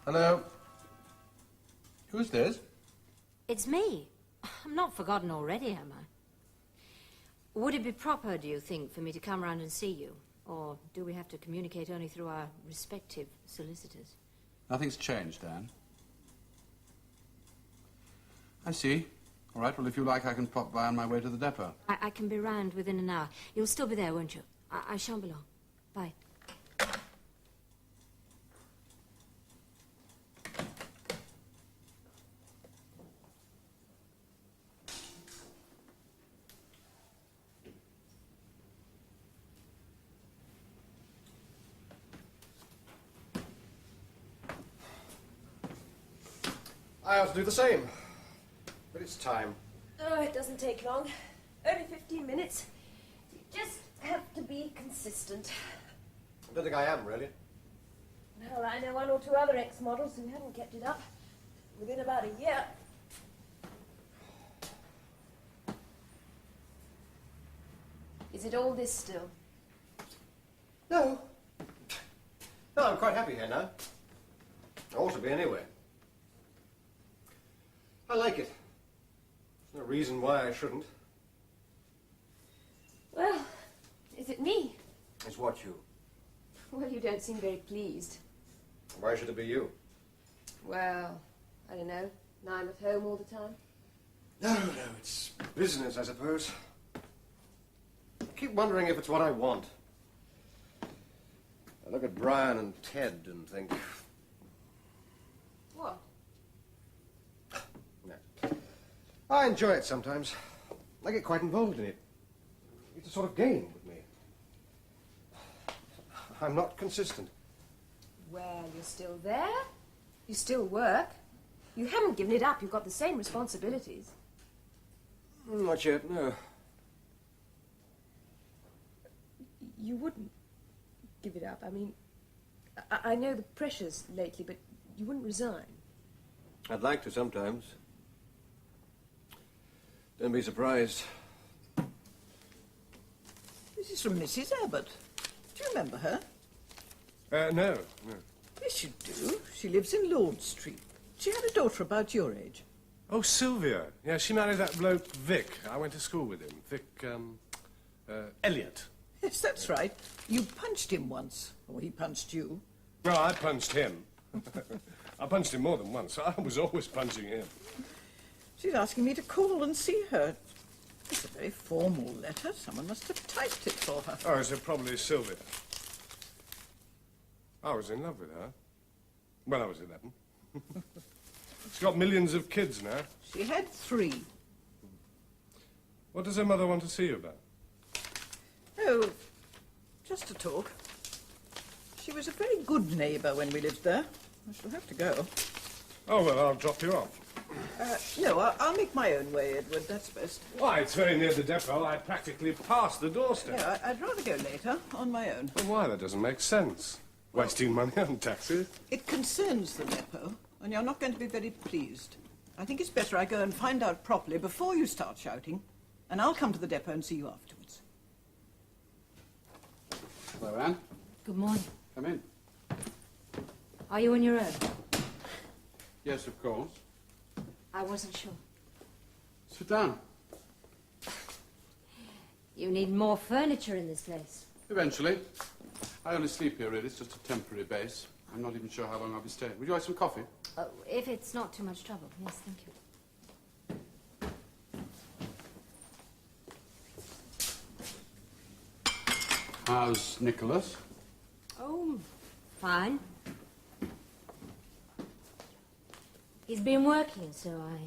Hello? Who's this? It's me. I'm not forgotten already, am I? Would it be proper, do you think, for me to come round and see you? Or do we have to communicate only through our respective solicitors? Nothing's changed, Anne. I see. All right, well, if you like, I can pop by on my way to the depot. I can be round within an hour. You'll still be there, won't you? I shan't be long. Bye. I ought to do the same. But it's time. Oh, it doesn't take long. Only 15 minutes. You just have to be consistent. I don't think I am, really. Well, I know one or two other ex-models who haven't kept it up within about a year. Is it all this still? No. No, I'm quite happy here now. I ought to be anyway. I like it. There's no reason why I shouldn't. Well, is it me? It's what you. Well, you don't seem very pleased. Why should it be you? Well, I don't know. Now I'm at home all the time. No, it's business, I suppose. I keep wondering if it's what I want. I look at Brian and Ted and think... What? No. I enjoy it sometimes. I get quite involved in it. It's a sort of game with me. I'm not consistent. Well, you're still there. You still work. You haven't given it up. You've got the same responsibilities. Not yet, no. You wouldn't give it up. I mean, I know the pressures lately, but you wouldn't resign. I'd like to sometimes. Don't be surprised. This is from Mrs. Abbott. Do you remember her? No. Yes, you do. She lives in Lord Street. She had a daughter about your age. Oh, Sylvia. Yeah, she married that bloke, Vic. I went to school with him. Vic, Elliot. Yes, that's right. You punched him once. Or he punched you. No, I punched him. I punched him more than once. I was always punching him. She's asking me to call and see her. It's a very formal letter. Someone must have typed it for her. Oh, so probably Sylvia. I was in love with her. When I was 11. She's got millions of kids now. She had 3. What does her mother want to see you about? Oh, just to talk. She was a very good neighbour when we lived there. I shall have to go. Oh, well, I'll drop you off. No, I'll make my own way, Edward. That's best. Why, it's very near the depot. I practically passed the doorstep. Yeah, I'd rather go later, on my own. Well, why? That doesn't make sense. Wasting money on taxis. It concerns the depot, and you're not going to be very pleased. I think it's better I go and find out properly before you start shouting, and I'll come to the depot and see you afterwards. Hello, Anne. Good morning. Come in. Are you on your own? Yes, of course. I wasn't sure. Sit down. You need more furniture in this place. Eventually. I only sleep here, really. It's just a temporary base. I'm not even sure how long I'll be staying. Would you like some coffee? If it's not too much trouble. Yes, thank you. How's Nicholas? Oh, fine. He's been working, so I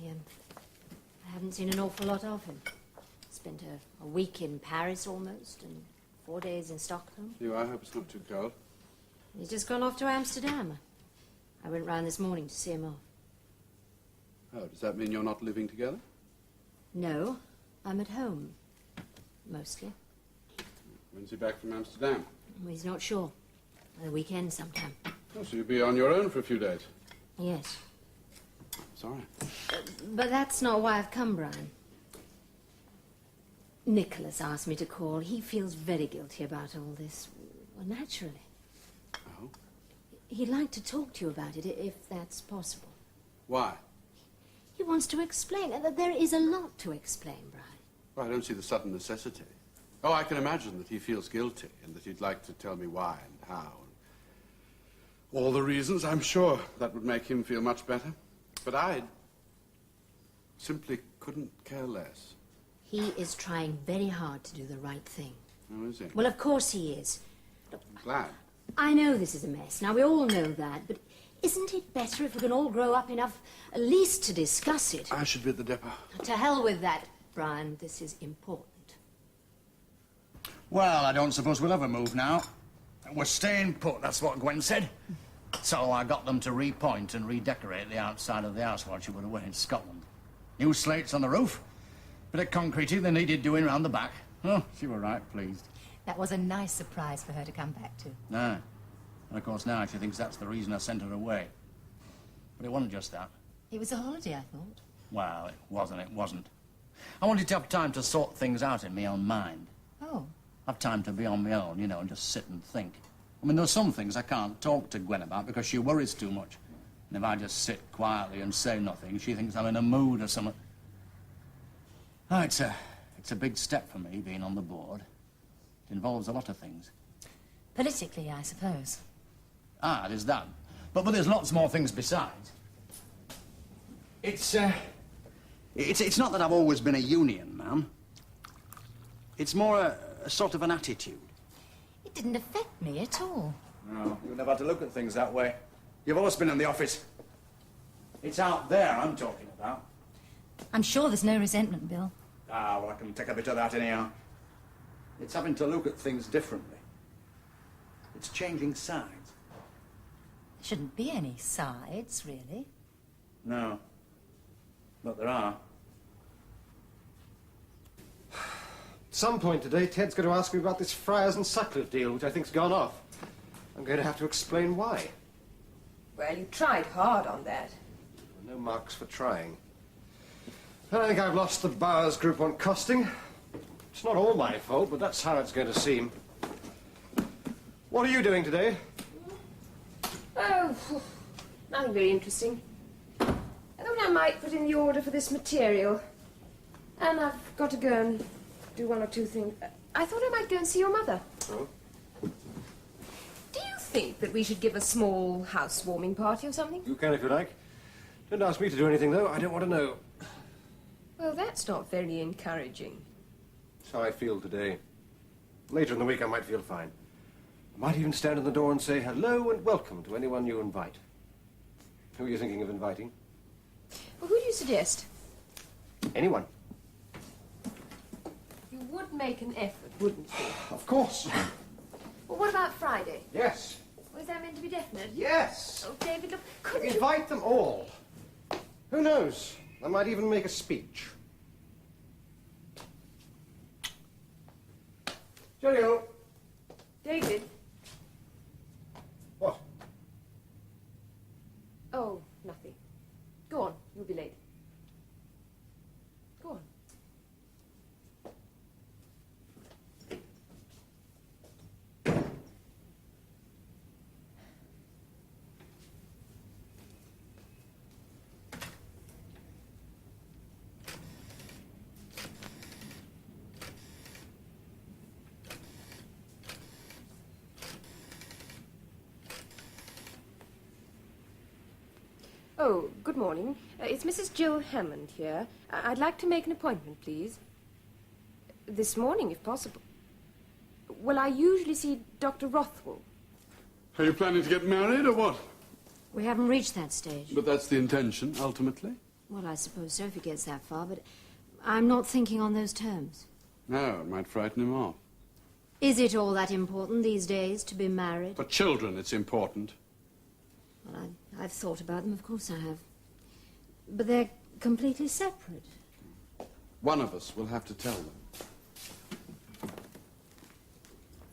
haven't seen an awful lot of him. Spent a week in Paris almost, and 4 days in Stockholm. I hope it's not too cold. He's just gone off to Amsterdam. I went round this morning to see him off. Oh, does that mean you're not living together? No, I'm at home. Mostly. When's he back from Amsterdam? Well, he's not sure. The weekend sometime. Oh, so you'll be on your own for a few days? Yes. Sorry. But that's not why I've come, Brian. Nicholas asked me to call. He feels very guilty about all this. Well, naturally. Oh? he'd like to talk to you about it, if that's possible. Why? He wants to explain. There is a lot to explain, Brian. Well, I don't see the sudden necessity. Oh, I can imagine that he feels guilty and that he'd like to tell me why and how. And all the reasons, I'm sure that would make him feel much better. But I simply couldn't care less. He is trying very hard to do the right thing. Oh, is he? Well, of course he is. Look, I'm glad. I know this is a mess. Now, we all know that, but isn't it better if we can all grow up enough at least to discuss it? I should be at the depot. To hell with that, Brian. This is important. Well, I don't suppose we'll ever move now. We're staying put, that's what Gwen said. So I got them to repoint and redecorate the outside of the house while she was away in Scotland. New slates on the roof. Bit of concreting they needed doing round the back. Oh, she were right pleased. That was a nice surprise for her to come back to. Ah. And of course now she thinks that's the reason I sent her away. But it wasn't just that. It was a holiday, I thought. Well, it wasn't. I wanted to have time to sort things out in my own mind. Oh. Have time to be on my own, you know, and just sit and think. I mean, there's some things I can't talk to Gwen about because she worries too much. And if I just sit quietly and say nothing, she thinks I'm in a mood or something. Oh, it's a big step for me, being on the board. It involves a lot of things. Politically, I suppose. Ah, there's that. But there's lots more things besides. It's not that I've always been a union man. It's more a sort of an attitude. It didn't affect me at all. No, you've never had to look at things that way. You've always been in the office. It's out there I'm talking about. I'm sure there's no resentment, Bill. Ah, well, I can take a bit of that anyhow. It's having to look at things differently. It's changing sides. There shouldn't be any sides, really. No. But there are. At some point today, Ted's going to ask me about this Friars and Sutcliffe deal, which I think's gone off. I'm going to have to explain why. Well, you tried hard on that. No marks for trying. I think I've lost the Bowers group on costing. It's not all my fault, but that's how it's going to seem. What are you doing today? Oh, nothing very interesting. I thought I might put in the order for this material. And I've got to go and do one or two things. I thought I might go and see your mother. Oh? Do you think that we should give a small housewarming party or something? You can if you like. Don't ask me to do anything, though. I don't want to know. Well, that's not very encouraging. That's how I feel today. Later in the week, I might feel fine. I might even stand in the door and say hello and welcome to anyone you invite. Who are you thinking of inviting? Well, who do you suggest? Anyone. You would make an effort, wouldn't you? Of course. Well, what about Friday? Yes. Was that meant to be definite? Yes. Oh, David, look, couldn't you... Invite them all. Who knows? I might even make a speech. Cheerio. David? What? Oh, nothing. Go on, you'll be late. Go on. Oh, good morning. It's Mrs. Jill Hammond here. I'd like to make an appointment, please. This morning, if possible. Well, I usually see Dr. Rothwell. Are you planning to get married or what? We haven't reached that stage. But that's the intention, ultimately. Well, I suppose so if he gets that far, but I'm not thinking on those terms. No, it might frighten him off. Is it all that important these days to be married? For children, it's important. Well, I've thought about them, of course I have. But they're completely separate. One of us will have to tell them.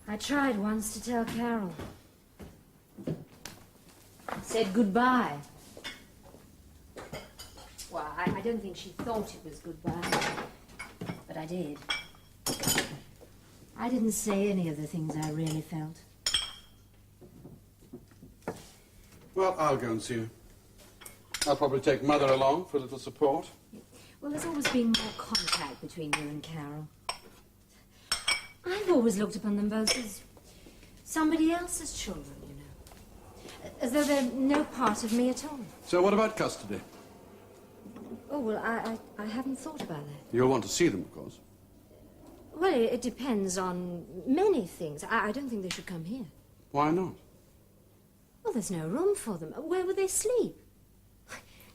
I tried once to tell Carol. Said goodbye. Well, I don't think she thought it was goodbye. But I did. I didn't say any of the things I really felt. Well, I'll go and see her. I'll probably take Mother along for a little support. Well, there's always been more contact between you and Carol. I've always looked upon them both as somebody else's children, you know. As though they're no part of me at all. So what about custody? Oh, well, I haven't thought about that. You'll want to see them, of course. Well, it depends on many things. I don't think they should come here. Why not? Well, there's no room for them. Where would they sleep?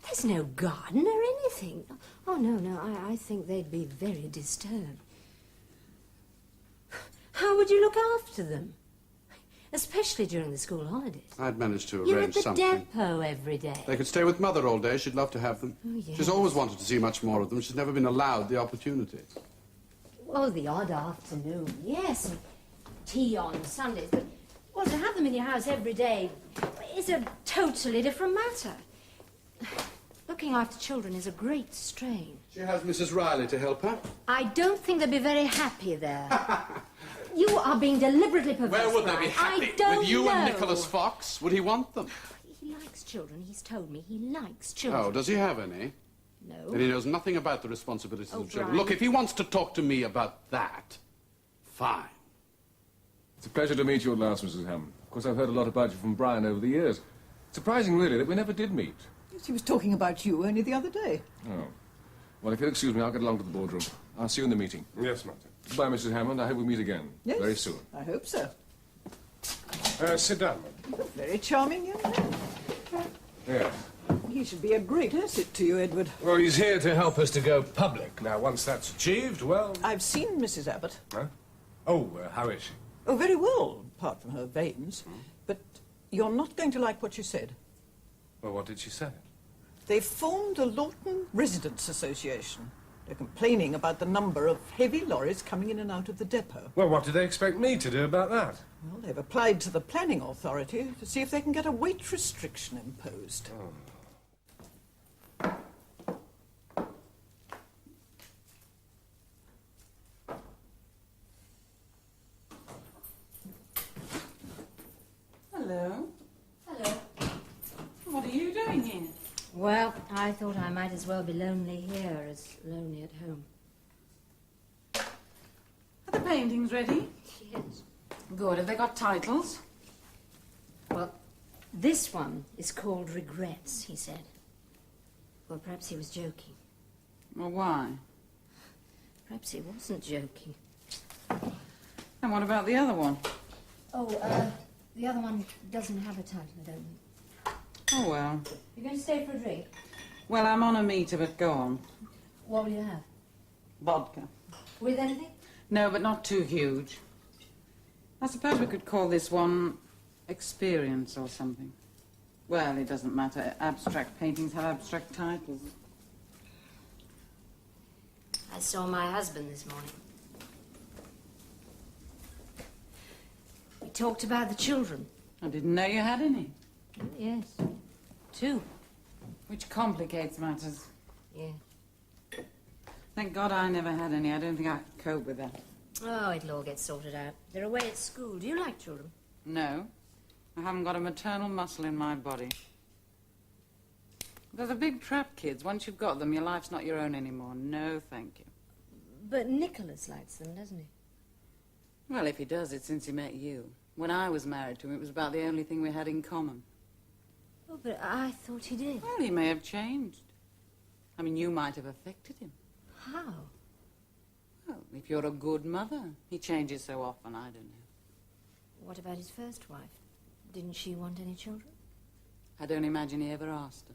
There's no garden or anything. Oh, no, I think they'd be very disturbed. How would you look after them? Especially during the school holidays. I'd manage to You're at arrange the something. depot every day. They could stay with Mother all day. She'd love to have them. Oh, yes. She's always wanted to see much more of them. She's never been allowed the opportunity. Oh, the odd afternoon, yes, and tea on Sundays. But, well, to have them in your house every day is a totally different matter. Looking after children is a great strain. She has Mrs. Riley to help her. I don't think they'd be very happy there. You are being deliberately perverse. Where would they be Ryan. happy? I don't With you know. and Nicholas Fox? Would he want them? He likes children. He's told me he likes children. Oh, does he have any? No. Then he knows nothing about the responsibilities Oh, of children. Brian. Look, if he wants to talk to me about that, fine. It's a pleasure to meet you at last, Mrs. Hammond. Of course, I've heard a lot about you from Brian over the years. Surprising, really, that we never did meet. Yes, he was talking about you only the other day. Oh. Well, if you'll excuse me, I'll get along to the boardroom. I'll see you in the meeting. Yes, Martin. Goodbye, Mrs. Hammond. I hope we meet again. Yes. Very soon. I hope so. Sit down, madam. Very charming young man. Yes. He should be a great asset to you, Edward. Well, he's here to help us to go public. Now, once that's achieved, well... I've seen Mrs. Abbott. Huh? Oh, how is she? Oh, very well, apart from her veins. But you're not going to like what she said. Well, what did she say? They've formed a Lawton Residents Association. They're complaining about the number of heavy lorries coming in and out of the depot. Well, what do they expect me to do about that? Well, they've applied to the planning authority to see if they can get a weight restriction imposed. Hello. Hello. What are you doing here? Well, I thought I might as well be lonely here as lonely at home. Are the paintings ready? Yes. Good. Have they got titles? Well, this one is called Regrets, he said. Well, perhaps he was joking. Well, why? Perhaps he wasn't joking. And what about the other one? Oh, the other one doesn't have a title, I don't think. Oh, well. You going to stay for a drink? Well, I'm on a meter, but go on. What will you have? Vodka. With anything? No, but not too huge. I suppose we could call this one Experience or something. Well, it doesn't matter. Abstract paintings have abstract titles. I saw my husband this morning. We talked about the children. I didn't know you had any. Yes. 2. Which complicates matters. Yeah. Thank God I never had any. I don't think I could cope with that. Oh, it'll all get sorted out. They're away at school. Do you like children? No. I haven't got a maternal muscle in my body. They're the big trap kids. Once you've got them, your life's not your own anymore. No, thank you. But Nicholas likes them, doesn't he? Well, if he does, it's since he met you. When I was married to him, it was about the only thing we had in common. Oh, but I thought he did. Well, he may have changed. I mean, you might have affected him. How? Well, if you're a good mother. He changes so often, I don't know. What about his first wife? Didn't she want any children? I don't imagine he ever asked her.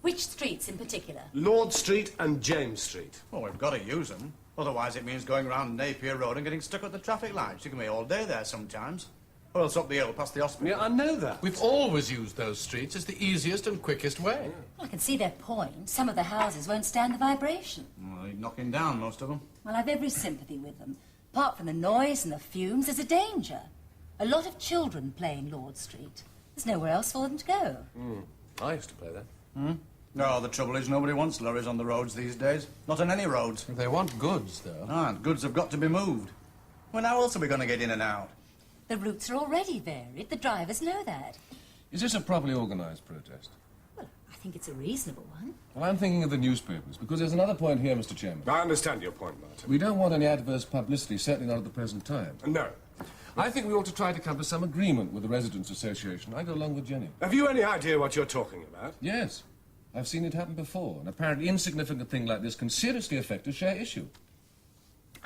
Which streets in particular? Lord Street and James Street. Well, we've got to use them. Otherwise it means going round Napier Road and getting stuck at the traffic lights. You can be all day there sometimes. Or else up the hill past the hospital. Yeah, I know that. We've always used those streets as the easiest and quickest way. Well, I can see their point. Some of the houses won't stand the vibration. Well, you're knocking down most of them. Well, I've every sympathy with them. Apart from the noise and the fumes, there's a danger. A lot of children play in Lord Street. There's nowhere else for them to go. I used to play there. No, the trouble is nobody wants lorries on the roads these days. Not on any roads. They want goods, though. Goods have got to be moved. Well, how else are we going to get in and out? The routes are already varied. The drivers know that. Is this a properly organised protest? Well, I think it's a reasonable one. Well, I'm thinking of the newspapers, because there's another point here, Mr. Chairman. I understand your point, Martin. We don't want any adverse publicity, certainly not at the present time. No. I think we ought to try to come to some agreement with the Residents' Association. I go along with Jenny. Have you any idea what you're talking about? Yes. I've seen it happen before. An apparently insignificant thing like this can seriously affect a share issue.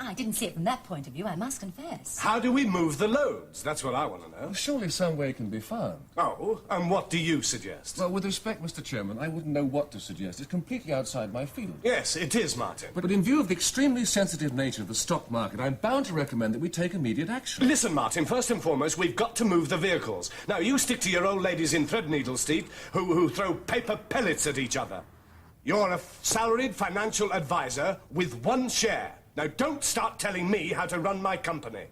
I didn't see it from that point of view, I must confess. How do we move the loads? That's what I want to know. Well, surely some way can be found. Oh, and what do you suggest? Well, with respect, Mr. Chairman, I wouldn't know what to suggest. It's completely outside my field. Yes, it is, Martin. But in view of the extremely sensitive nature of the stock market, I'm bound to recommend that we take immediate action. Listen, Martin, first and foremost, we've got to move the vehicles. Now, you stick to your old ladies in Threadneedle Street who throw paper pellets at each other. You're a salaried financial advisor with one share. Now, don't start telling me how to run my company.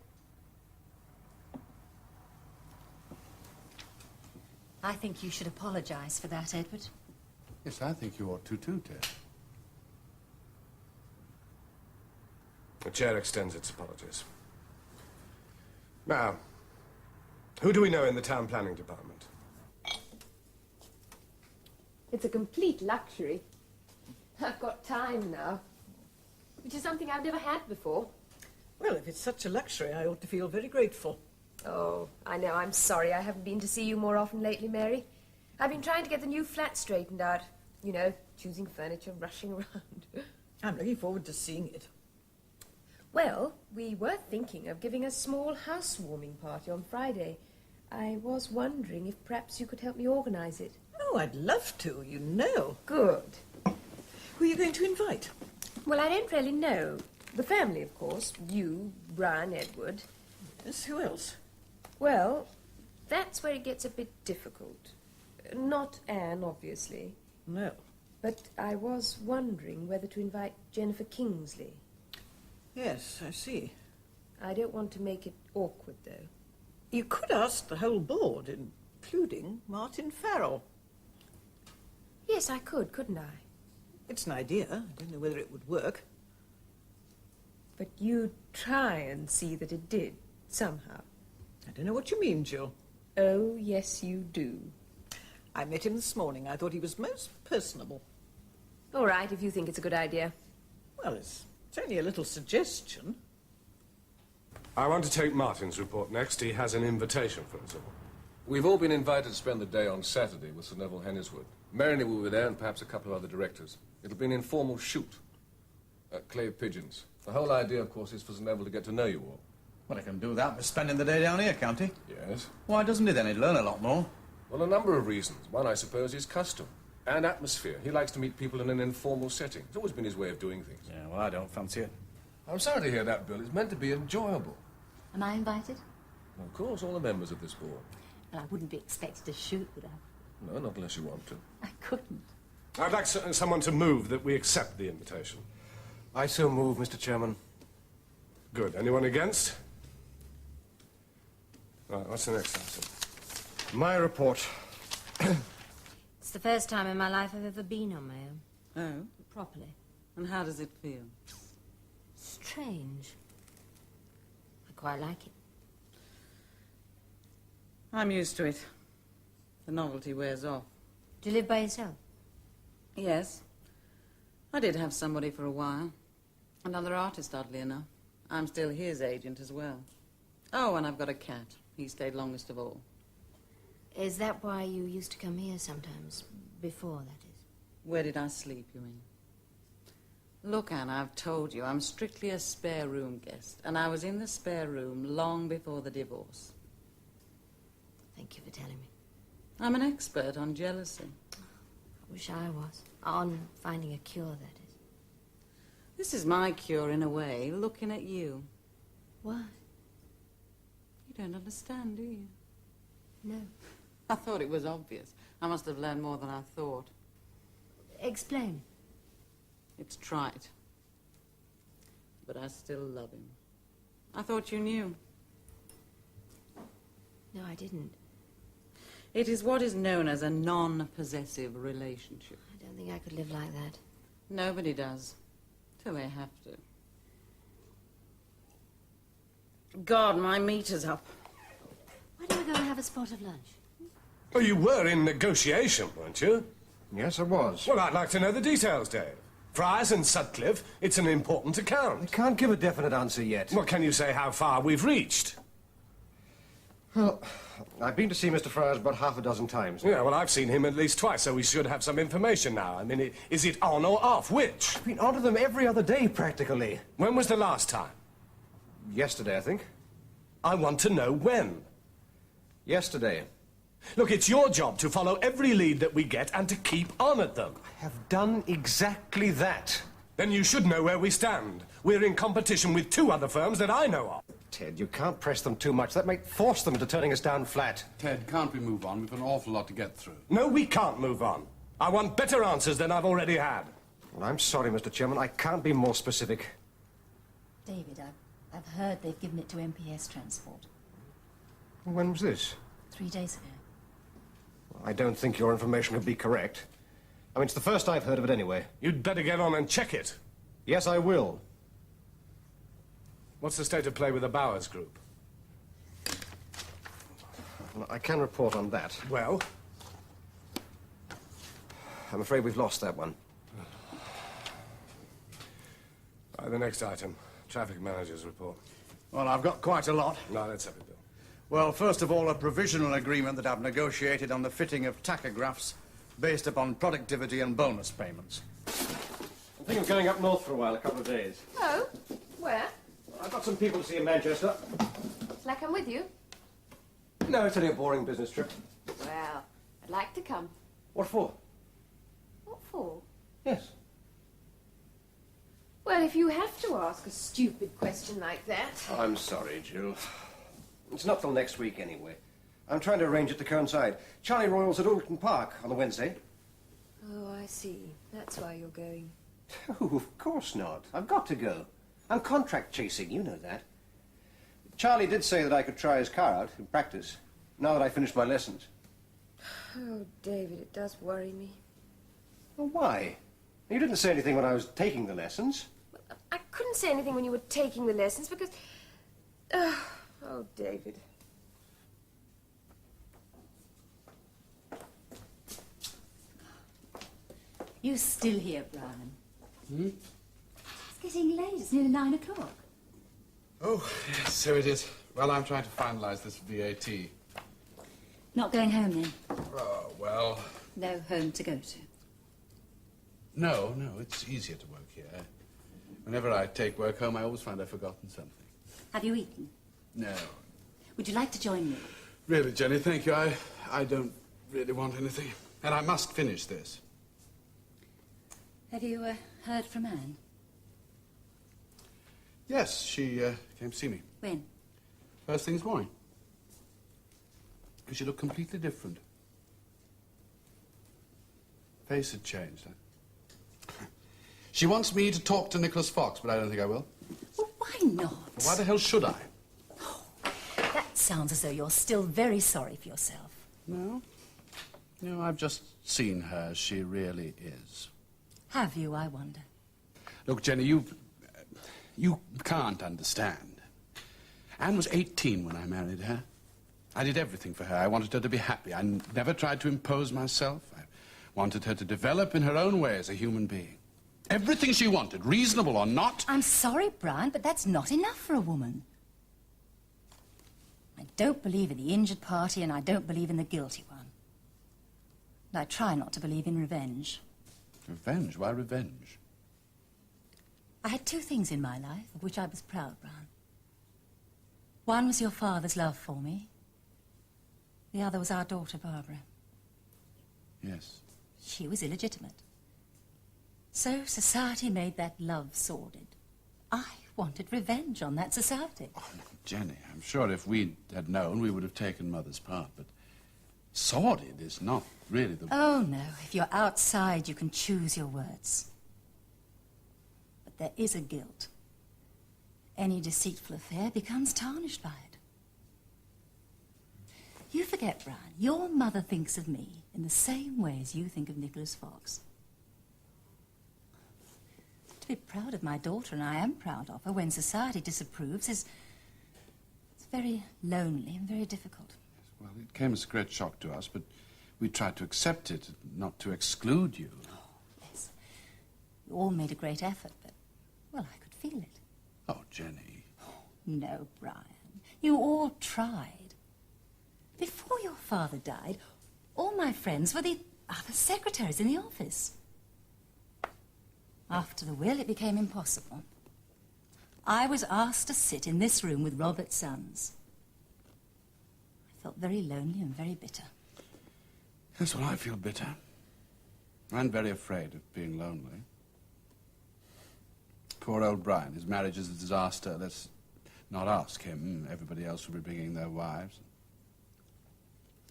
I think you should apologise for that, Edward. Yes, I think you ought to too, Ted. The chair extends its apologies. Now, who do we know in the town planning department? It's a complete luxury. I've got time now, which is something I've never had before. Well, if it's such a luxury, I ought to feel very grateful. Oh, I know. I'm sorry I haven't been to see you more often lately, Mary. I've been trying to get the new flat straightened out. You know, choosing furniture, rushing around. I'm looking forward to seeing it. Well, we were thinking of giving a small housewarming party on Friday. I was wondering if perhaps you could help me organise it. Oh, I'd love to, you know. Good. Who are you going to invite? Well, I don't really know. The family, of course. You, Brian, Edward. Yes, who else? Well, that's where it gets a bit difficult. Not Anne, obviously. No. But I was wondering whether to invite Jennifer Kingsley. Yes, I see. I don't want to make it awkward, though. You could ask the whole board, including Martin Farrell. Yes, I could, couldn't I? It's an idea. I don't know whether it would work. But you'd try and see that it did, somehow. I don't know what you mean, Jill. Oh, yes, you do. I met him this morning. I thought he was most personable. All right, if you think it's a good idea. Well, it's only a little suggestion. I want to take Martin's report next. He has an invitation for us all. We've all been invited to spend the day on Saturday with Sir Neville Henniswood. Merrily will be there and perhaps a couple of other directors. It'll be an informal shoot at Clay Pigeons. The whole idea, of course, is for Sir Neville to get to know you all. Well, he can do that by spending the day down here, can't he? Yes. Why doesn't he then? He'd learn a lot more. Well, a number of reasons. One, I suppose, is custom and atmosphere. He likes to meet people in an informal setting. It's always been his way of doing things. Yeah, well, I don't fancy it. I'm sorry to hear that, Bill. It's meant to be enjoyable. Am I invited? Of course, all the members of this board. Well, I wouldn't be expected to shoot, would I? No, not unless you want to. I couldn't. I'd like someone to move that we accept the invitation. I so move, Mr. Chairman. Good. Anyone against? Right, what's the next item? My report. It's the first time in my life I've ever been on my own. Oh? Properly. And how does it feel? Strange. I quite like it. I'm used to it. The novelty wears off. Do you live by yourself? Yes. I did have somebody for a while. Another artist, oddly enough. I'm still his agent as well. Oh, and I've got a cat. He stayed longest of all. Is that why you used to come here sometimes? Before, that is. Where did I sleep, you mean? Look, Anne, I've told you, I'm strictly a spare room guest. And I was in the spare room long before the divorce. Thank you for telling me. I'm an expert on jealousy. I wish I was. On finding a cure, that is. This is my cure, in a way, looking at you. Why? You don't understand, do you? No. I thought it was obvious. I must have learned more than I thought. Explain. It's trite. But I still love him. I thought you knew. No, I didn't. It is what is known as a non-possessive relationship. I don't think I could live like that. Nobody does. Till they have to. God, my meter's up. Why don't we go and have a spot of lunch? Oh, you were in negotiation, weren't you? Yes, I was. Well, I'd like to know the details, Dave. Fryers and Sutcliffe, it's an important I account. can't give a definite answer yet. Well, can you say how far we've reached? Well, I've been to see Mr. Fryers about half a dozen times. Yeah, well, I've seen him at least twice, so we should have some information now. I mean, is it on or off? Which? I've been onto them every other day, practically. When was the last time? Yesterday, I think. I want to know when. Yesterday. Look, it's your job to follow every lead that we get and to keep on at them. I have done exactly that. Then you should know where we stand. We're in competition with 2 other firms that I know of. Ted, you can't press them too much. That might force them into turning us down flat. Ted, can't we move on? We've an awful lot to get through. No, we can't move on. I want better answers than I've already had. Well, I'm sorry, Mr. Chairman. I can't be more specific. David, I've heard they've given it to MPS Transport. When was this? 3 days ago. I don't think your information would be correct. I mean, it's the first I've heard of it anyway. You'd better get on and check it. Yes, I will. What's the state of play with the Bowers Group? Well, I can report on that. Well? I'm afraid we've lost that one. The next item, traffic manager's report. Well, I've got quite a lot. No, let's have it, Bill. Well, first of all, a provisional agreement that I've negotiated on the fitting of tachographs based upon productivity and bonus payments. I'm thinking of going up north for a while, a couple of days. Oh, where? I've got some people to see in Manchester. Shall I come with you? No, it's only a boring business trip. Well, I'd like to come. What for? What for? Yes. Well, if you have to ask a stupid question like that. I'm sorry, Jill. It's not till next week, anyway. I'm trying to arrange it to coincide. Charlie Royal's at Alderton Park on the Wednesday. Oh, I see. That's why you're going. Oh, of course not. I've got to go. I'm contract chasing, you know that. Charlie did say that I could try his car out in practice, now that I finished my lessons. Oh, David, it does worry me. Well, why? You didn't say anything when I was taking the lessons. I couldn't say anything when you were taking the lessons because... Oh, David. You still here, Brian? Hmm? It's getting late. It's nearly 9 o'clock. Oh, yes, so it is. Well, I'm trying to finalize this VAT. Not going home, then? Oh, well... No home to go to? No, it's easier to work here. Whenever I take work home, I always find I've forgotten something. Have you eaten? No. Would you like to join me? Really, Jenny, thank you. I don't really want anything. And I must finish this. Have you heard from Anne? Yes, she came to see me. When? First thing this morning. She looked completely different. Face had changed. She wants me to talk to Nicholas Fox, but I don't think I will. Well, why not? Why the hell should I? Oh, that sounds as though you're still very sorry for yourself. No. No, I've just seen her as she really is. Have you, I wonder? Look, Jenny, you can't understand. Anne was 18 when I married her. I did everything for her. I wanted her to be happy. I never tried to impose myself. I wanted her to develop in her own way as a human being. Everything she wanted, reasonable or not. I'm sorry, Brian, but that's not enough for a woman. I don't believe in the injured party, and I don't believe in the guilty one. And I try not to believe in revenge. Revenge? Why revenge? I had 2 things in my life of which I was proud, Brian. One was your father's love for me. The other was our daughter, Barbara. Yes. She was illegitimate. So society made that love sordid. I wanted revenge on that society. Oh, Jenny, I'm sure if we had known, we would have taken Mother's part, but sordid is not really the... Oh, no. If you're outside, you can choose your words. But there is a guilt. Any deceitful affair becomes tarnished by it. You forget, Brian, your mother thinks of me in the same way as you think of Nicholas Fox. To be proud of my daughter, and I am proud of her, when society disapproves it's very lonely and very difficult. Well, it came as a great shock to us, but we tried to accept it, not to exclude you. Yes. You all made a great effort, but, well, I could feel it. Oh, Jenny. No, Brian. You all tried. Before your father died, all my friends were the other secretaries in the office. After the will, it became impossible. I was asked to sit in this room with Robert's sons. I felt very lonely and very bitter. Yes, well, I feel bitter. I'm very afraid of being lonely. Poor old Brian. His marriage is a disaster. Let's not ask him. Everybody else will be bringing their wives.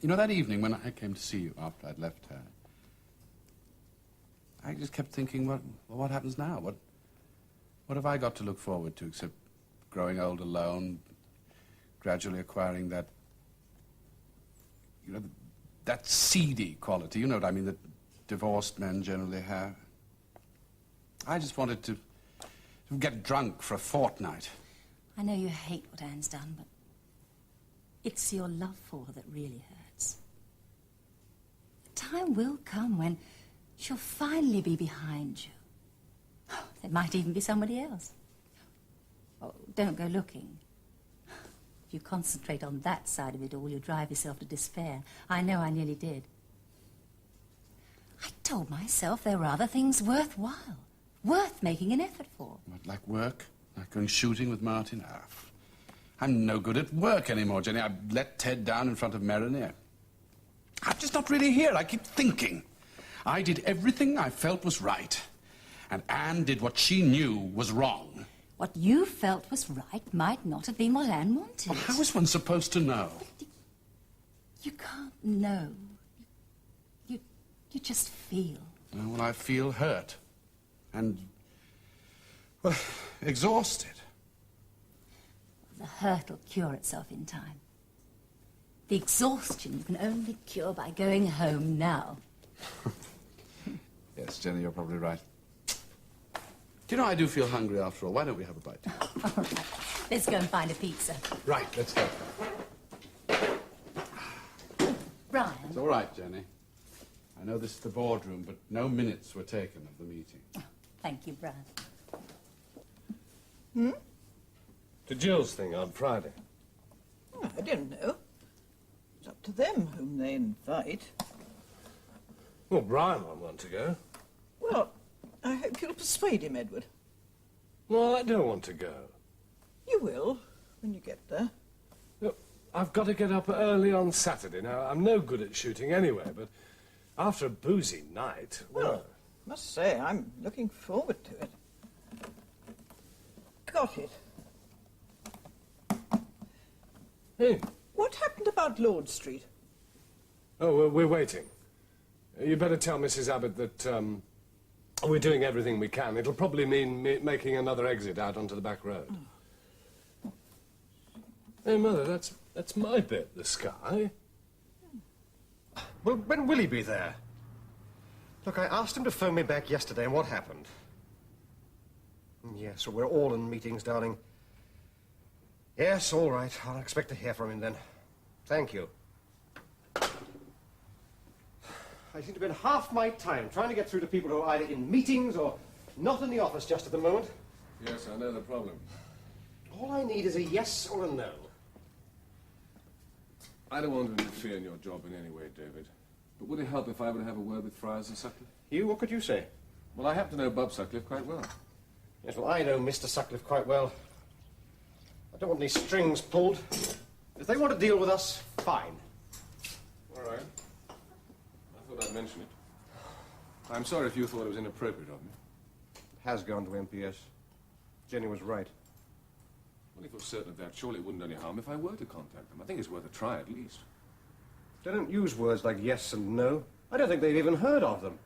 You know, that evening when I came to see you after I'd left her, I just kept thinking, what happens now? What have I got to look forward to except growing old alone, gradually acquiring that, you know, that seedy quality, you know what I mean, that divorced men generally have. I just wanted to get drunk for a fortnight. I know you hate what Anne's done, but it's your love for her that really hurts. The time will come when she'll finally be behind you. There might even be somebody else. Oh, don't go looking. If you concentrate on that side of it all, you'll drive yourself to despair. I know I nearly did. I told myself there were other things worthwhile, worth making an effort for. What, like work? Like going shooting with Martin? I'm no good at work anymore, Jenny. I've let Ted down in front of Marinere. I'm just not really here. I keep thinking. I did everything I felt was right. And Anne did what she knew was wrong. What you felt was right might not have been what Anne wanted. Well, how is one supposed to know? You can't know. You just feel. Well, I feel hurt. And, well, exhausted. The hurt will cure itself in time. The exhaustion you can only cure by going home now. Yes, Jenny, you're probably right. Do you know, I do feel hungry after all. Why don't we have a bite? All right. Let's go and find a pizza. Right, let's go. Brian. It's all right, Jenny. I know this is the boardroom, but no minutes were taken of the meeting. Oh, thank you, Brian. To Jill's thing on Friday. Oh, I don't know. It's up to them whom they invite. Well, Brian won't want to go. Well, I hope you'll persuade him, Edward. Well, I don't want to go. You will, when you get there. Look, I've got to get up early on Saturday. Now, I'm no good at shooting anyway, but after a boozy night... Well, I must say, I'm looking forward to it. Got it. Hey. What happened about Lord Street? Oh, well, we're waiting. You better tell Mrs. Abbott that we're doing everything we can. It'll probably mean making another exit out onto the back road. Oh. Hey, Mother, that's my bit, the sky. Well, when will he be there? Look, I asked him to phone me back yesterday, and what happened? Yes, well, we're all in meetings, darling. Yes, all right. I'll expect to hear from him then. Thank you. I seem to spend half my time trying to get through to people who are either in meetings or not in the office just at the moment. Yes, I know the problem. All I need is a yes or a no. I don't want to interfere in your job in any way, David. But would it help if I were to have a word with Friars and Sutcliffe? You? What could you say? Well, I happen to know Bob Sutcliffe quite well. Yes, well, I know Mr. Sutcliffe quite well. I don't want any strings pulled. If they want to deal with us, fine. All right. I thought I'd mention it. I'm sorry if you thought it was inappropriate of me. It has gone to MPS. Jenny was right. Well, if you're certain of that, surely it wouldn't do any harm if I were to contact them. I think it's worth a try, at least. They don't use words like yes and no. I don't think they've even heard of them.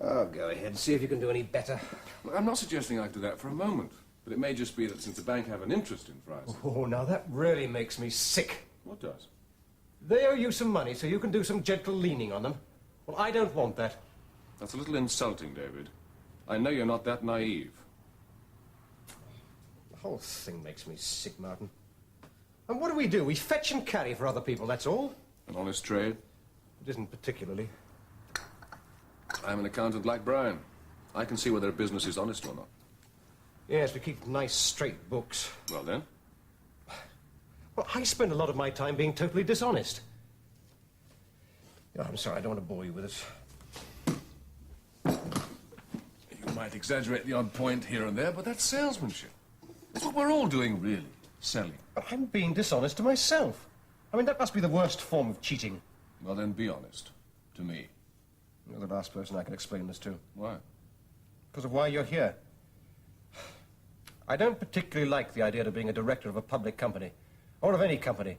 Oh, go ahead. See if you can do any better. Well, I'm not suggesting I do that for a moment. But it may just be that since the bank have an interest in Friars... Oh, now that really makes me sick. What does? They owe you some money so you can do some gentle leaning on them. Well, I don't want that. That's a little insulting, David. I know you're not that naive. The whole thing makes me sick, Martin. And what do? We fetch and carry for other people, that's all. An honest trade? It isn't particularly. I'm an accountant like Brian. I can see whether a business is honest or not. Yes, we keep nice, straight books. Well, then? Well, I spend a lot of my time being totally dishonest. Oh, I'm sorry, I don't want to bore you with it. You might exaggerate the odd point here and there, but that's salesmanship. That's what we're all doing, really. Selling. But I'm being dishonest to myself. I mean, that must be the worst form of cheating. Well, then be honest. To me. You're the last person I can explain this to. Why? Because of why you're here. I don't particularly like the idea of being a director of a public company, or of any company.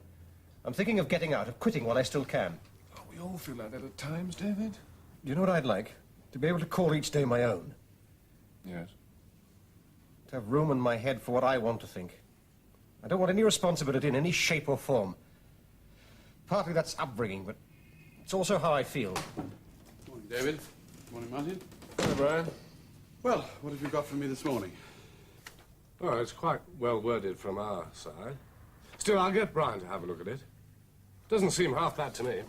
I'm thinking of getting out, of quitting while I still can. Oh, we all feel like that at times, David. Do you know what I'd like? To be able to call each day my own. Yes. To have room in my head for what I want to think. I don't want any responsibility in any shape or form. Partly that's upbringing, but it's also how I feel. Morning, David. Morning, Martin. Hello, Brian. Well, what have you got for me this morning? Well, it's quite well worded from our side. Still, I'll get Brian to have a look at it. Doesn't seem half bad to me.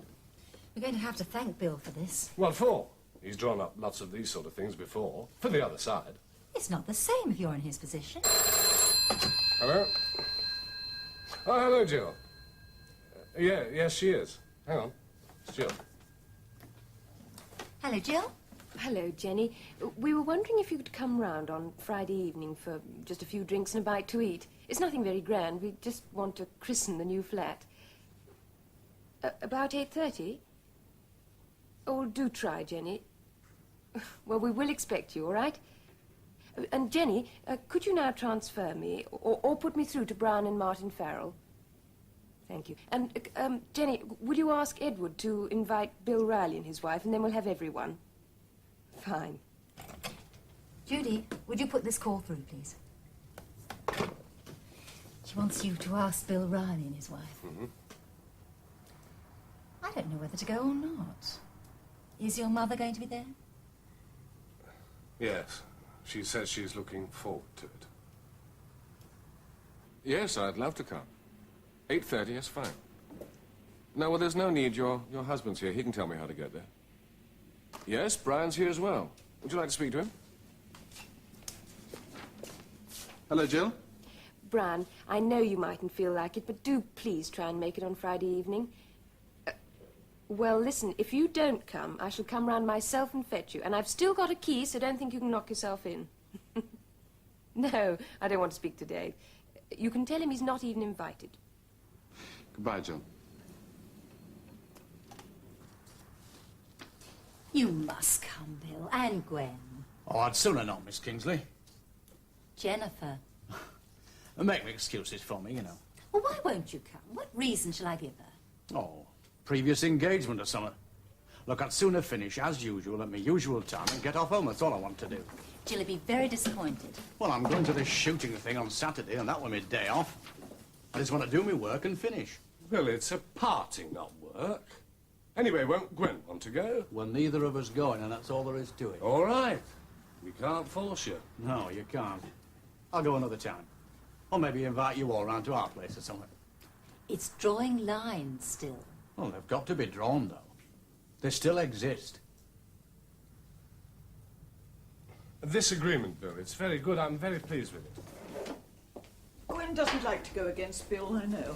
We're going to have to thank Bill for this. What for? He's drawn up lots of these sort of things before. For the other side. It's not the same if you're in his position. Hello? Oh, hello, Jill. Yes, she is. Hang on. It's Jill. Hello, Jill. Hello, Jenny. We were wondering if you could come round on Friday evening for just a few drinks and a bite to eat. It's nothing very grand. We just want to christen the new flat. About 8:30? Oh, do try, Jenny. Well, we will expect you, all right? And, Jenny, could you now transfer me or put me through to Brian and Martin Farrell? Thank you. And, Jenny, would you ask Edward to invite Bill Riley and his wife, and then we'll have everyone? Fine. Judy, would you put this call through, please? She wants you to ask Bill Riley and his wife. Mm-hmm. I don't know whether to go or not. Is your mother going to be there? Yes. She says she's looking forward to it. Yes, I'd love to come. 8:30, yes, fine. No, well, there's no need. Your husband's here. He can tell me how to get there. Yes, Brian's here as well. Would you like to speak to him? Hello, Jill. Brian, I know you mightn't feel like it, but do please try and make it on Friday evening. Well, listen, if you don't come, I shall come round myself and fetch you. And I've still got a key, so don't think you can knock yourself in. No, I don't want to speak to Dave. You can tell him he's not even invited. Goodbye, Jill. You must come, Bill, and Gwen. Oh, I'd sooner not, Miss Kingsley. Jennifer. Make excuses for me, you know. Well, why won't you come? What reason shall I give her? Oh, previous engagement or something. Look, I'd sooner finish, as usual, at my usual time and get off home. That's all I want to do. Jill'll be very disappointed. Well, I'm going to this shooting thing on Saturday, and that will be my day off. I just want to do my work and finish. Well, it's a party, not work. Anyway, won't Gwen want to go? Well, neither of us going, and that's all there is to it. All right. We can't force you. No, you can't. I'll go another time. Or maybe invite you all round to our place or something. It's drawing lines still. Well, they've got to be drawn, though. They still exist. This agreement, Bill, it's very good. I'm very pleased with it. Gwen doesn't like to go against Bill, I know.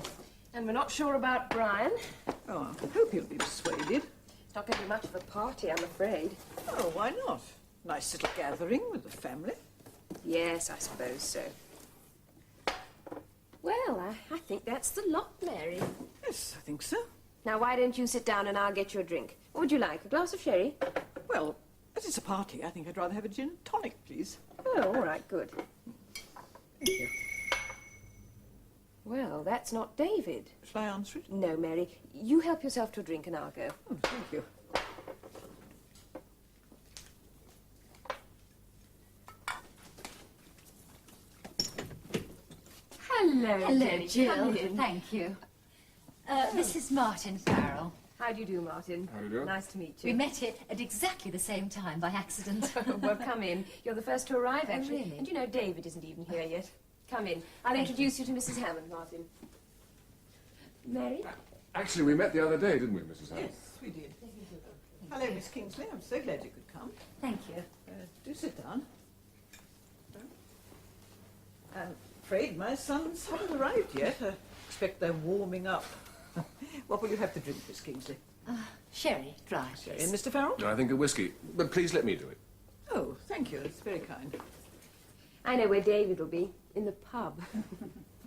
And we're not sure about Brian. Oh, I hope he'll be persuaded. It's not going to be much of a party, I'm afraid. Oh, why not? Nice little gathering with the family. Yes, I suppose so. Well, I think that's the lot, Mary. Yes, I think so. Now, why don't you sit down and I'll get you a drink? What would you like, a glass of sherry? Well, as it's a party, I think I'd rather have a gin and tonic, please. Oh, all right, good. Thank you. Well, that's not David. Shall I answer it? No, Mary. You help yourself to a drink and I'll go. Oh, thank you. Hello, Hello, Jenny. Jill. Come in. Thank you. This is Martin Farrell. How do you do, Martin? How do you do? Nice to meet We you. met it at exactly the same time by accident. Well, come in. You're the first to arrive, actually. really? And you know, David isn't even here yet. Come in. I'll introduce you to Mrs. Hammond, Martin. Mary? Actually, we met the other day, didn't we, Mrs. Hammond? Yes, we did. Hello, Miss Kingsley. I'm so glad you could come. Thank you. Do sit down. I'm afraid my sons haven't arrived yet. I expect they're warming up. What will you have to drink, Miss Kingsley? Sherry, dry. Sherry. And Mr. Farrell? I think a whiskey. But please let me do it. Oh, thank you. It's very kind. I know where David will be. In the pub.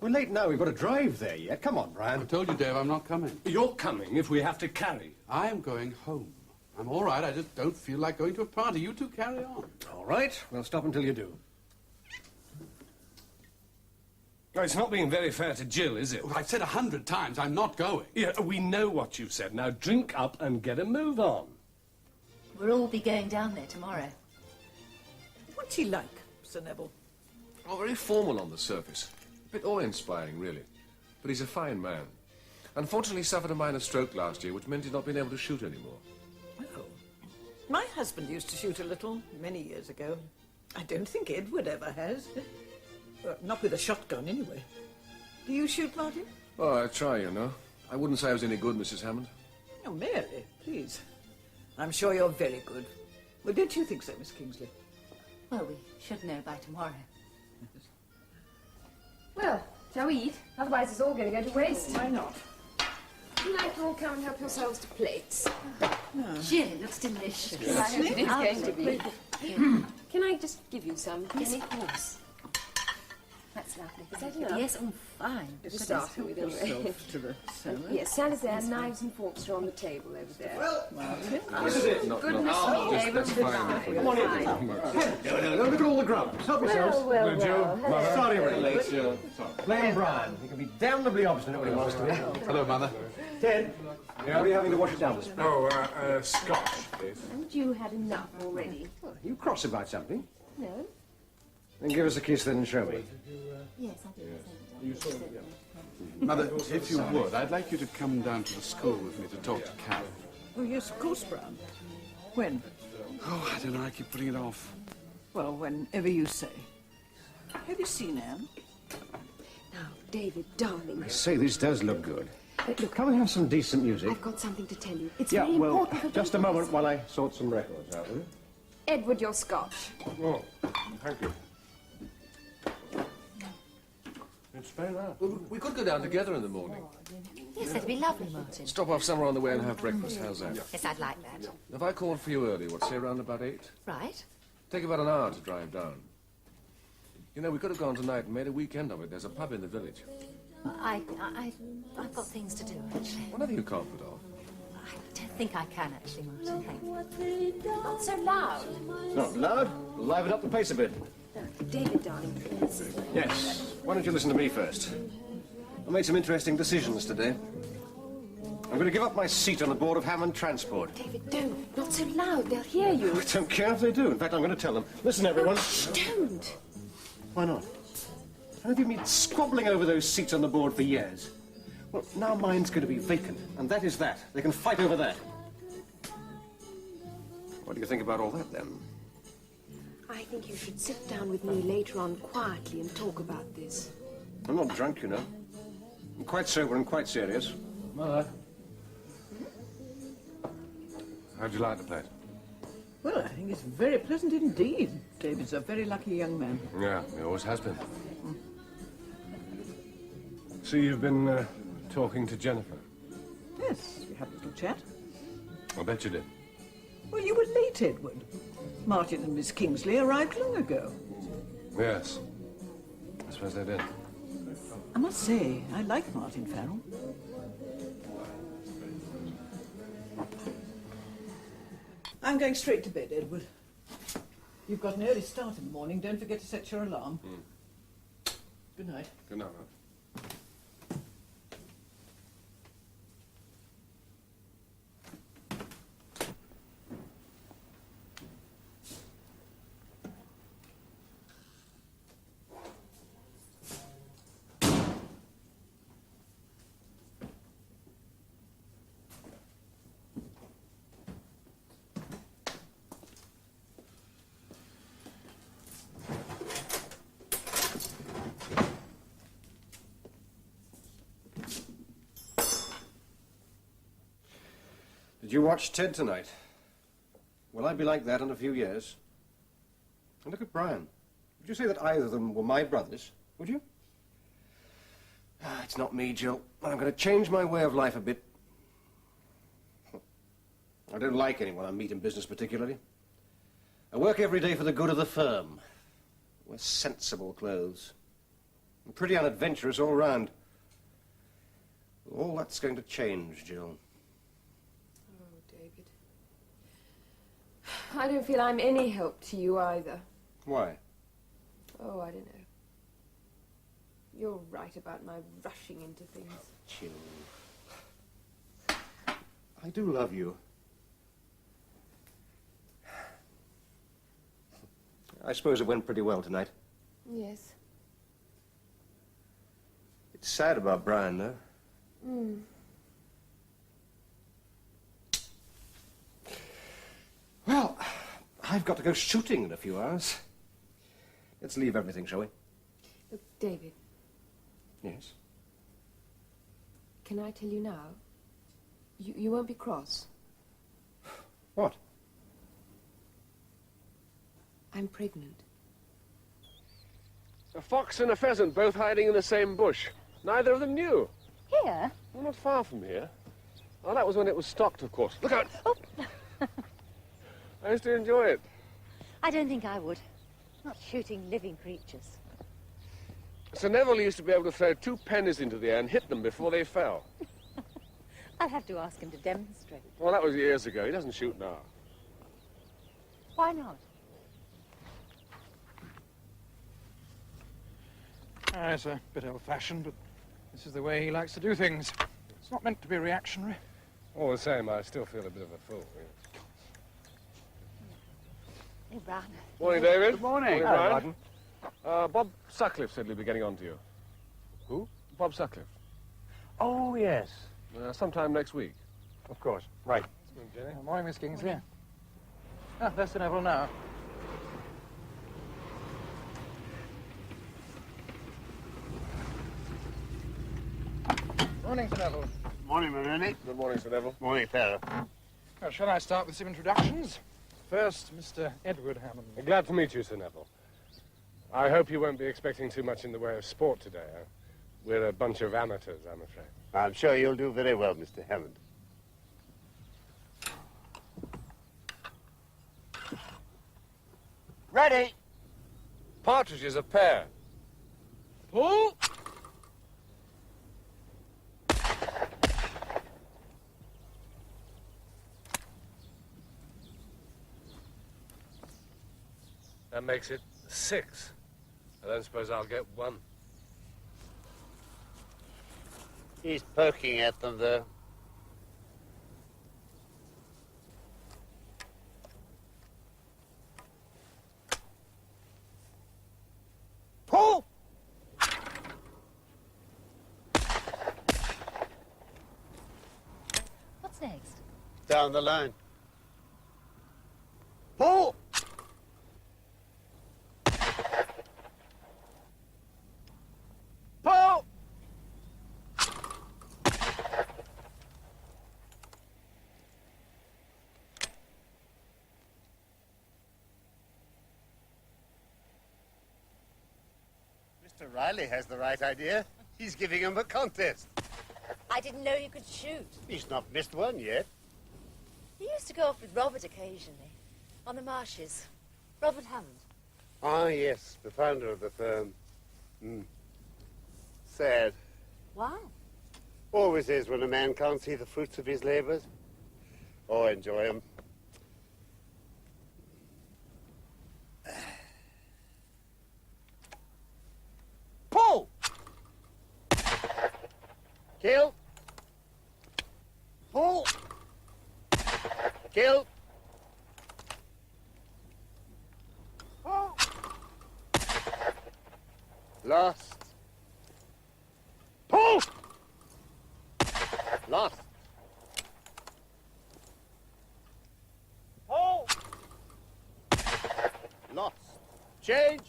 We're late now. We've got to drive there yet. Come on, I Brian. told you, Dave, I'm not coming. You're coming if we have to carry. I'm going home. I'm all right. I just don't feel like going to a party. You two carry on. All right. We'll stop until you do. Oh, it's not being very fair to Jill, is it? Well, I've said 100 times I'm not going. Yeah, we know what you've said. Now drink up and get a move on. We'll all be going down there tomorrow. What's he like, Sir Neville? Oh, very formal on the surface. A bit awe-inspiring, really. But he's a fine man. Unfortunately, he suffered a minor stroke last year, which meant he's not been able to shoot anymore. Oh. My husband used to shoot a little many years ago. I don't think Edward ever has. Not with a shotgun, anyway. Do you shoot, Martin? Oh, I try, you know. I wouldn't say I was any good, Mrs. Hammond. Oh, Mary, please. I'm sure you're very good. Well, don't you think so, Miss Kingsley? Well, we should know by tomorrow. Well, shall we eat? Otherwise it's all going to go to waste. Why not? You like to all come and help yourselves to plates. Jill, it looks delicious. I hope it is going to be. Yeah. Can I just give you some? Yes, Jenny? of course. That's lovely. Is that enough? Yes, fine. To start with, anyway. Yourself to the cellar. Yes, Sally's there. Knives and forks are on the table over there. Martin. This is it. Goodness me, David, that's fine. goodbye. Come on in. No, look at all the grubs. Help yourselves. Well, Jill, Mother. Sorry we're late. Blame Brian. He can be damnably obstinate when he wants to be. Hello, Mother. Ted, are you having to wash it down this morning? Oh, scotch, please. Haven't you had enough already? You cross about something? No? Then give us a kiss then and show me. Yes, I do. Mother, if you would, I'd like you to come down to the school with me to talk to Carol. Oh, yes, of course, Brown. When? Oh, I don't know. I keep putting it off. Well, whenever you say. Have you seen Anne? Now, David, darling. I say, this does look good. Look, Come and have some decent music. I've got something to tell you. It's Yeah, very well, important for just a both of moment us. while I sort some records out, will you? Edward, your scotch. Oh, thank you. It's very nice. Well, we could go down together in the morning. Yes, that'd be lovely, Martin. Stop off somewhere on the way and have breakfast. How's that? Yes, I'd like that. If I called for you early, what, say around about 8? Right. Take about an hour to drive down. You know, we could have gone tonight and made a weekend of it. There's a pub in the village. I've got things to do, actually. Whatever you can't put off. I don't think I can, actually, Martin. Thank you. Not so loud. It's not loud. Liven up the pace a bit. David, darling. Yes. Why don't you listen to me first? I made some interesting decisions today. I'm going to give up my seat on the board of Hammond Transport. David, don't. Not so loud. They'll hear you. I don't care if they do. In fact, I'm going to tell them. Listen, everyone. Shh, don't. Why not? Have you been squabbling over those seats on the board for years? Well, now mine's going to be vacant, and that is that. They can fight over that. What do you think about all that, then? I think you should sit down with me later on quietly and talk about this. I'm not drunk, you know. I'm quite sober and quite serious. Mother. How'd you like the place? Well, I think it's very pleasant indeed. David's a very lucky young man. Yeah, he always has been. So you've been talking to Jennifer? Yes, we had a little chat. I bet you did. Well, you were late, Edward. Martin and Miss Kingsley arrived long ago. Yes. I suppose they did. I must say, I like Martin Farrell. I'm going straight to bed, Edward. You've got an early start in the morning. Don't forget to set your alarm. Good night. Good night, Mother. Did you watch Ted tonight? Will I be like that in a few years? And look at Brian. Would you say that either of them were my brothers? Would you? It's not me, Jill. I'm going to change my way of life a bit. I don't like anyone I meet in business particularly. I work every day for the good of the firm. Wear sensible clothes. I'm pretty unadventurous all round. All that's going to change, Jill. Oh, David. I don't feel I'm any help to you either. Why? Oh, I don't know. You're right about my rushing into things. Jill. I do love you. I suppose it went pretty well tonight. Yes. It's sad about Brian, though. Well, I've got to go shooting in a few hours. Let's leave everything, shall we? Look, David, Yes. can I tell you now? You won't be cross. What? I'm pregnant. A fox and a pheasant both hiding in the same bush. Neither of them knew. Here? Well, not far from here. Oh, that was when it was stocked, of course. Look out! Oh. I used to enjoy it. I don't think I would. Not shooting living creatures. Sir Neville used to be able to throw 2 pennies into the air and hit them before they fell. I'll have to ask him to demonstrate. Well, that was years ago. He doesn't shoot now. Why not? It's a bit old-fashioned, but this is the way he likes to do things. It's not meant to be reactionary. All the same, I still feel a bit of a fool. Hey, Brian. Morning, David. Good morning. Brian. Bob Sutcliffe said he'd be getting on to you. Who? Bob Sutcliffe. Oh, yes. Sometime next week. Of course. Right. Morning, Miss Kingsley. Ah, there's Sir Neville now. Morning, Sir Neville. Morning, Maroney. Good morning, Sir Neville. Morning, Farrell. Well, shall I start with some introductions? First, Mr. Edward Hammond. Glad to meet you, Sir Neville. I hope you won't be expecting too much in the way of sport today. We're a bunch of amateurs, I'm afraid. I'm sure you'll do very well, Mr. Hammond. Ready. Partridges a pair. Pull! That makes it 6. I don't suppose I'll get 1. He's poking at them, though. Pull! What's next? Down the line. Pull! Pull! Mr. Riley has the right idea. He's giving him a contest. I didn't know you could shoot. He's not missed one yet. He used to go off with Robert occasionally, on the marshes. Robert Hammond. Ah, yes, the founder of the firm. Sad. Why? Always is when a man can't see the fruits of his labours. Or enjoy them. Pull! Kill! Pull! Kill! Pull! Lost. Pull! Lost. Pull! Lost. Change.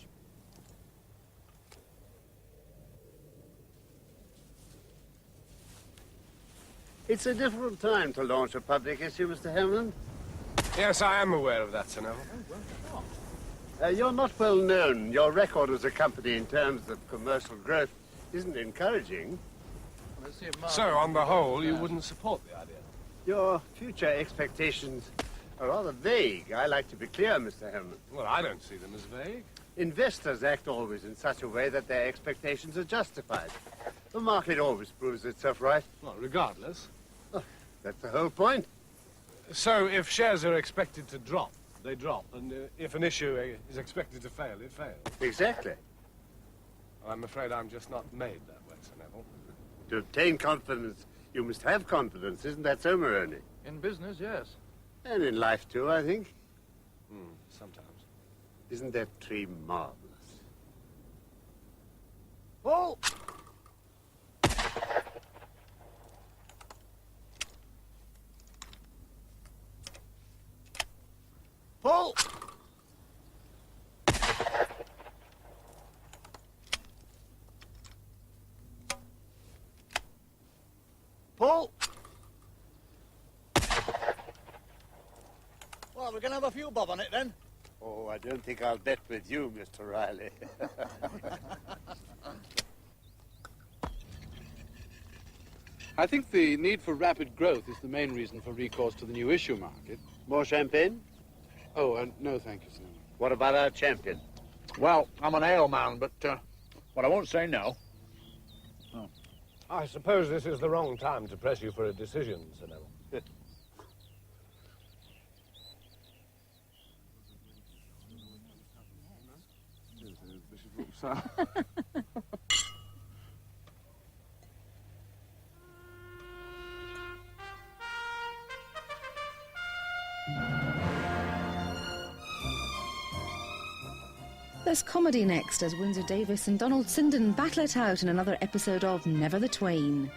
It's a difficult time to launch a public issue, Mr. Hamlin. Yes, I am aware of that, Sir Neville. You're not well known. Your record as a company in terms of commercial growth isn't encouraging. So, on the whole, you wouldn't support the idea? Your future expectations are rather vague. I like to be clear, Mr. Hellman. Well, I don't see them as vague. Investors act always in such a way that their expectations are justified. The market always proves itself right. Well, regardless. Oh, that's the whole point. So, if shares are expected to drop, they drop. And if an issue is expected to fail, it fails. Exactly. Well, I'm afraid I'm just not made that way, Sir Neville. To obtain confidence, you must have confidence. Isn't that so, Maroney? In business, yes. And in life, too, I think. Sometimes. Isn't that tree marvelous? Oh! Paul! Paul! Well, we're going to have a few bob on it, then. Oh, I don't think I'll bet with you, Mr. Riley. I think the need for rapid growth is the main reason for recourse to the new issue market. More champagne? Oh, no, thank you, sir. What about our champion? Well, I'm an ale man, but I won't say no. Oh. I suppose this is the wrong time to press you for a decision, Sir Neville. There's comedy next as Windsor Davis and Donald Sinden battle it out in another episode of Never the Twain.